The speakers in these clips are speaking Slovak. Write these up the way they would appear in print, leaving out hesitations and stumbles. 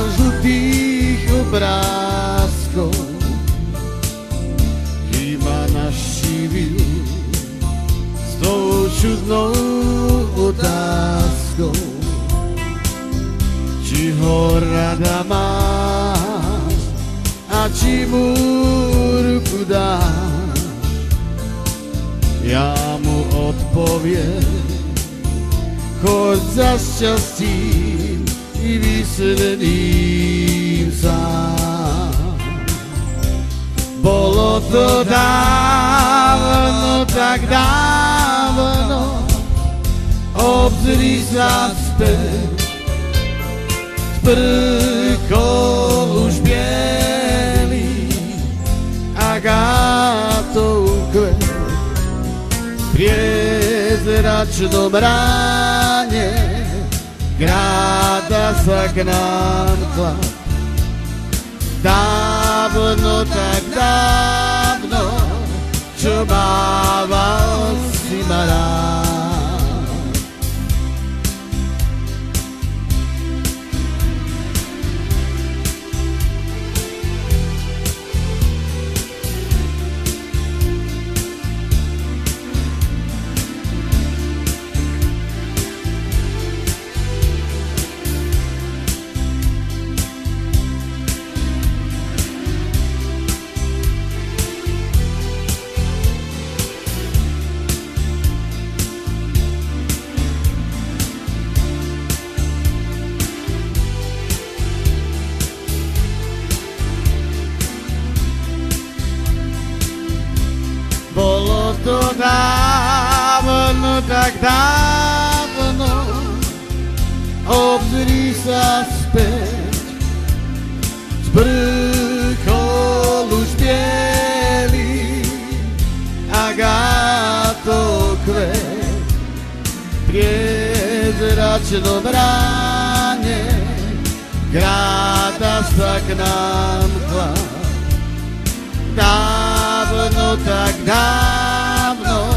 žlutých obrázkov iba navštívil s tou čudnou otázkou, či ho rada máš a či mu ruku dáš. Ja mu odpoviem, choď za šťastím i vysvedeným sám. Bolo to dávno, tak dávno, obzri sa späť, sprchol už bielý agátou kvet. V priezračnom ráne kráta sa k nám chlap. Dávno, tak dávno, čo mával si ma rád. Bolo to dávno, tak dávno, obzri sa späť, sprchol už bielý agátou kvet. V priezračnom ráne kráta sa k nám chlap. Dávno, tak dávno,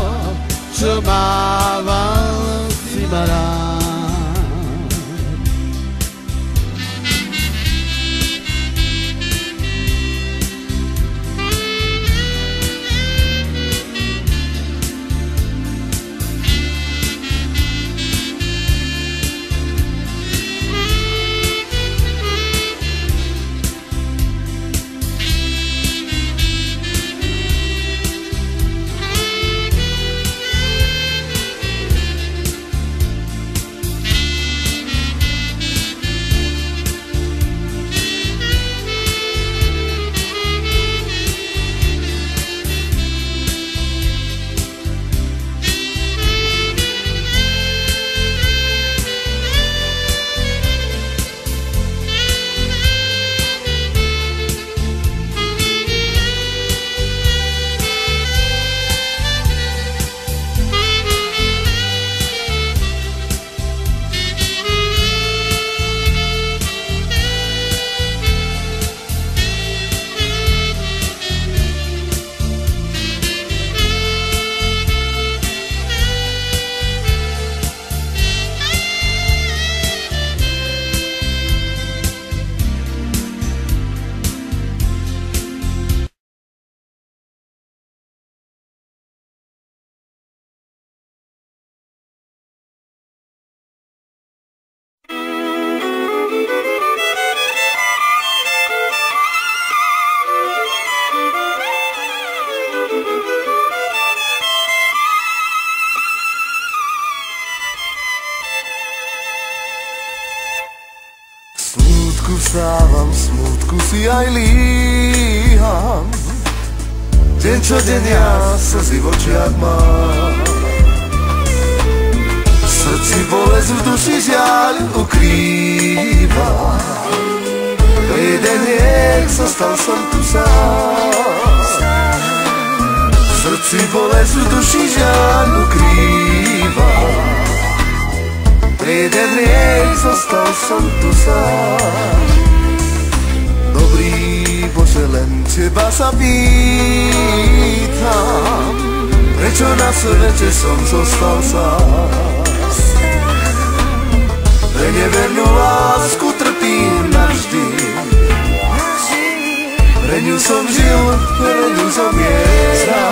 čo mával si ma rád. Vstávam, smútku si aj líham, deň čo deň ja slzy v očiach mám. V srdci bolesť, v duši žiaľ ukrývam, pre jeden riek zostal som tu sám. V srdci bolesť, v duši žiaľ ukrývam, pre jeden riek zostal som tu sám. Dobrý Bože, len teba sa pýtam, prečo na svete som zostal sám. Pre nevernú lásku trpím navždy. zomiera.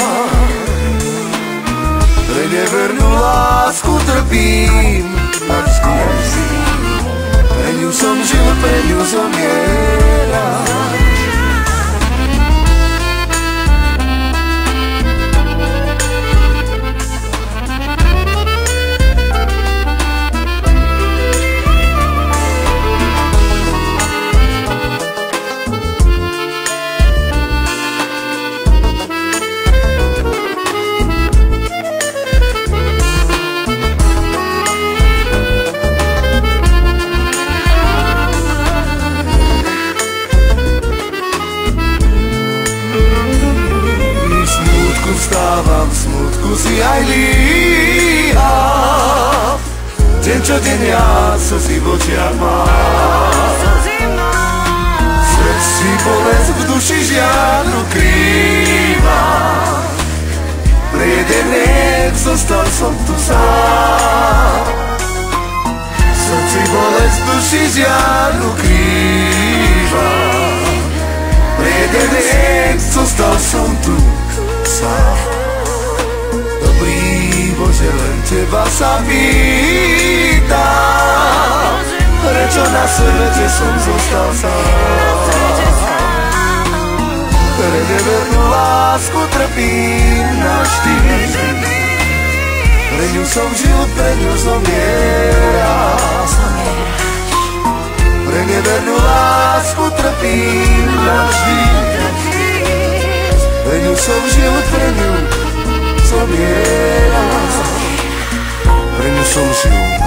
Pre nevernú lásku trpím a vždy. Pre ňu som žil, pre ňu zomieram. Vstávam v smutku, si aj líham. Deň čo deň ja slzy v očiach mám. Srdci bolesť, v duši žiadnu krývam. Pre jeden deň zostal som tu sám. Srdci bolesť, v duši žiadnu krývam. Pre jeden deň zostal som tu sám. Dobrý Bože, len teba sa pýtam, prečo na svete som zostal sám. Pre nevernú lásku trpím navždy. Pre ňu som žil, pre ňu zomieram. Pre nevernú lásku trpím navždy. Pre ňu som žil, pre ňu zomieram. Pre ňu som žil.